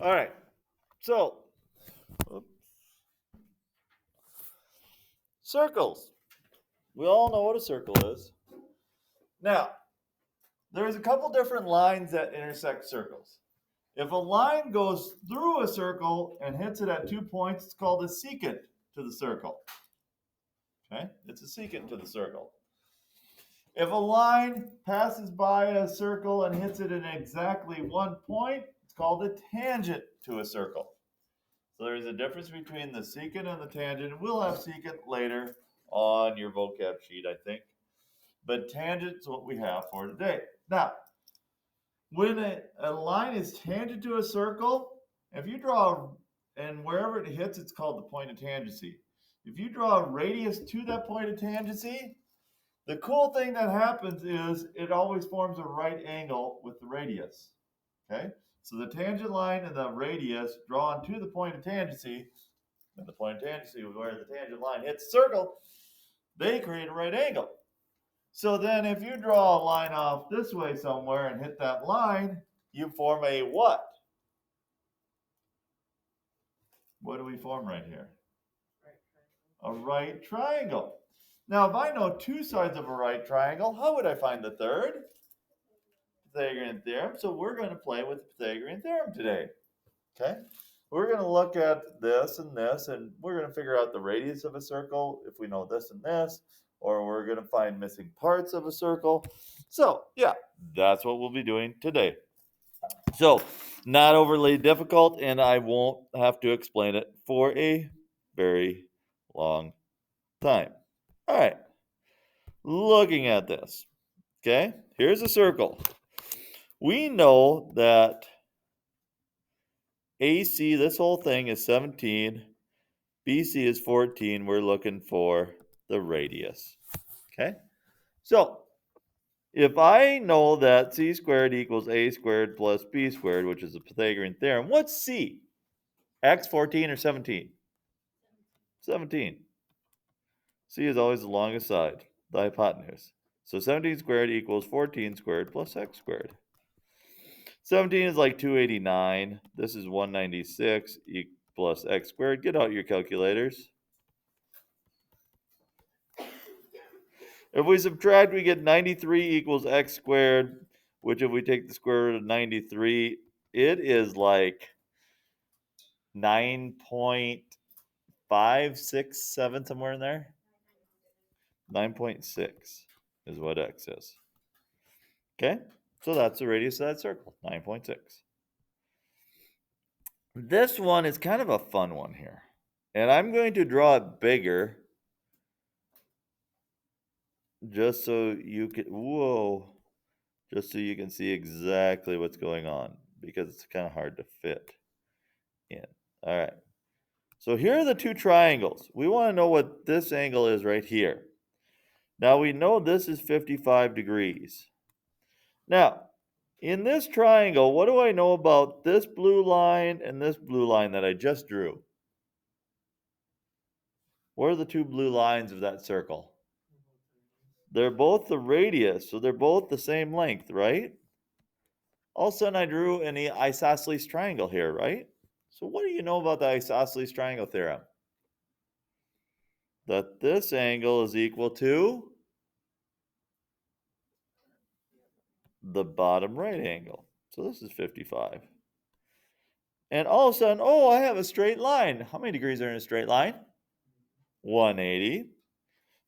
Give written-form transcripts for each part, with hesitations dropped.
All right. So, circles. We all know what a circle is. Now, there's a couple different lines that intersect circles. If a line goes through a circle and hits it at 2 points, it's called a secant to the circle. Okay? It's a secant to the circle. If a line passes by a circle and hits it at exactly 1 point, it's called a tangent to a circle. So there's a difference between the secant and the tangent. We'll have secant later on your vocab sheet, I think. But tangent is what we have for today. Now, when a line is tangent to a circle, if you draw, and wherever it hits, it's called the point of tangency. If you draw a radius to that point of tangency, the cool thing that happens is it always forms a right angle with the radius. Okay? So the tangent line and the radius drawn to the point of tangency, and the point of tangency where the tangent line hits the circle, they create a right angle. So then if you draw a line off this way somewhere and hit that line, you form a what? What do we form right here? A right triangle. Now, if I know two sides of a right triangle, how would I find the third? Pythagorean theorem. So we're going to play with the Pythagorean theorem today. Okay? We're going to look at this, and we're going to figure out the radius of a circle if we know this and this, or we're going to find missing parts of a circle. So, yeah, that's what we'll be doing today. So, not overly difficult, and I won't have to explain it for a very long time. All right, looking at this, okay, here's a circle. We know that AC, this whole thing is 17, BC is 14. We're looking for the radius, okay? So, if I know that c squared equals a squared plus b squared, which is the Pythagorean theorem, what's c? X 14 or 17? 17. C is always the longest side, the hypotenuse. So 17 squared equals 14 squared plus x squared. 17 is like 289. This is 196 plus x squared. Get out your calculators. If we subtract, we get 93 equals x squared, which if we take the square root of 93, it is like 9.567, somewhere in there. 9.6 is what x is. Okay, so that's the radius of that circle, 9.6. This one is kind of a fun one here. And I'm going to draw it bigger just so you can, just so you can see exactly what's going on because it's kind of hard to fit in. All right. So here are the two triangles. We want to know what this angle is right here. Now we know this is 55 degrees. Now, in this triangle, what do I know about this blue line and this blue line that I just drew? What are the two blue lines of that circle? They're both the radius, so they're both the same length, right? All of a sudden I drew an isosceles triangle here, right? So what do you know about the isosceles triangle theorem? That this angle is equal to the bottom right angle. So this is 55. And all of a sudden, oh, I have a straight line. How many degrees are in a straight line? 180.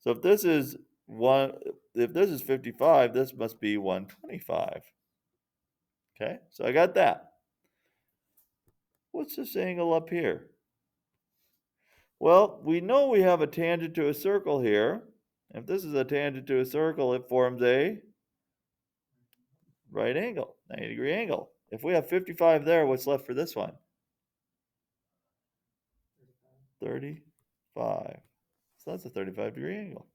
So if this is 55, this must be 125. Okay, so I got that. What's this angle up here? Well, we know we have a tangent to a circle here. If this is a tangent to a circle, it forms a right angle, 90-degree angle. If we have 55 there, what's left for this one? 35. So that's a 35-degree angle.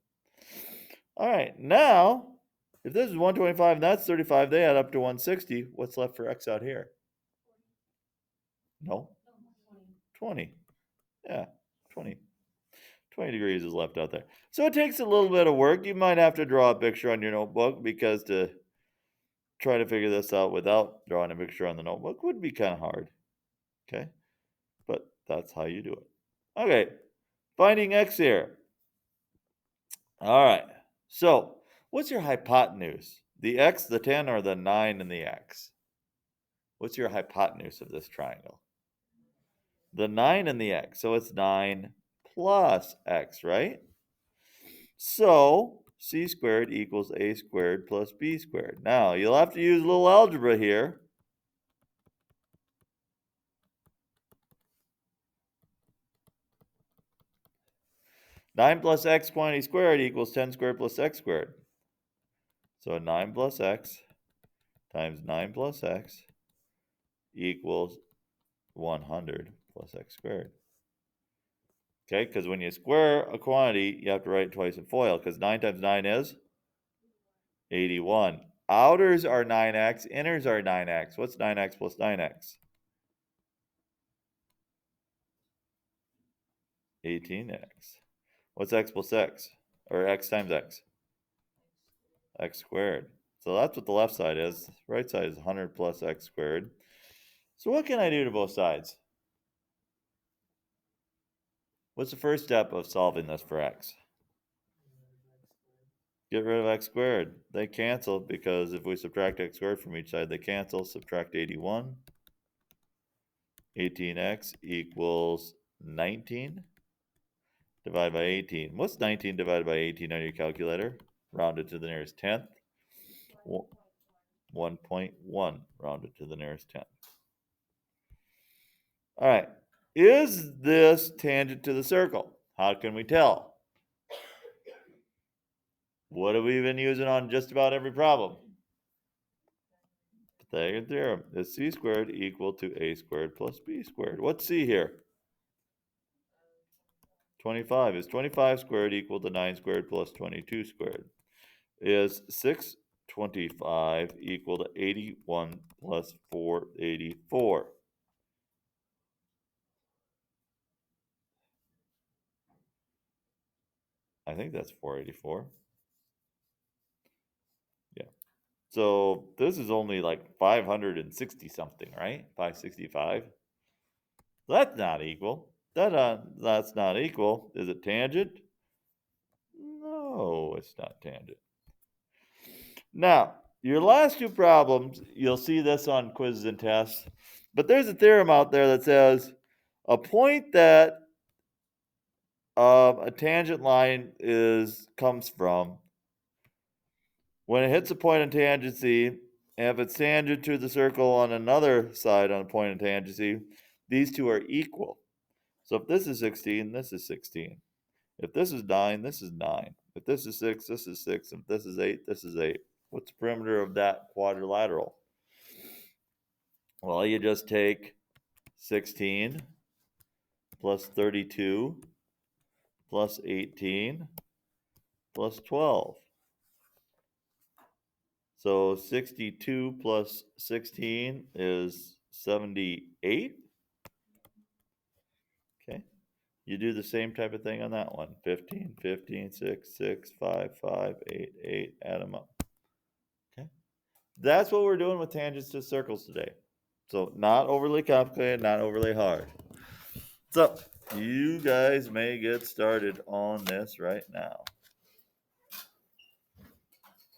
All right, now, if this is 125 and that's 35, they add up to 160. What's left for x out here? No? 20. Yeah, 20. 20 degrees is left out there. So it takes a little bit of work. You might have to draw a picture on your notebook because to try to figure this out without drawing a picture on the notebook would be kind of hard. Okay, but that's how you do it. Okay, finding x here. All right, so what's your hypotenuse? The x, the 10, or the 9 and the x? What's your hypotenuse of this triangle? The 9 and the x, so it's 9 plus x, right? So c squared equals a squared plus b squared. Now, you'll have to use a little algebra here. Nine plus x quantity squared equals 10 squared plus x squared. So 9 plus x times 9 plus x equals 100 plus x squared. Okay, because when you square a quantity, you have to write it twice in FOIL, because 9 times 9 is 81. Outers are 9x, inners are 9x. What's 9x plus 9x? 18x. What's x plus x? Or x times x? X squared. So that's what the left side is. Right side is 100 plus x squared. So what can I do to both sides? What's the first step of solving this for x? Get rid of x squared. They cancel because if we subtract x squared from each side, they cancel. Subtract 81. 18x equals 19. Divide by 18. What's 19 divided by 18 on your calculator? Rounded to the nearest tenth. 1.1 rounded to the nearest tenth. All right. Is this tangent to the circle? How can we tell? What have we been using on just about every problem? Pythagorean theorem. Is c squared equal to a squared plus b squared? What's c here? 25. Is 25 squared equal to 9 squared plus 22 squared? Is 625 equal to 81 plus 484? I think that's 484. Yeah. So this is only like 560 something, right? 565. That's not equal. That's not equal. Is it tangent? No, it's not tangent. Now, your last two problems, you'll see this on quizzes and tests, but there's a theorem out there that says a point that a tangent line comes from, when it hits a point in tangency, and if it's tangent to the circle on another side on a point in tangency, these two are equal. So if this is 16, this is 16. If this is 9, this is 9. If this is 6, this is 6. If this is 8, this is 8. What's the perimeter of that quadrilateral? Well, you just take 16 plus 32 plus 18 plus 12. So 62 plus 16 is 78. Okay. You do the same type of thing on that one. 15, 15, 6, 6, 5, 5, 8, 8. Add them up. Okay. That's what we're doing with tangents to circles today. So not overly complicated, not overly hard. So you guys may get started on this right now.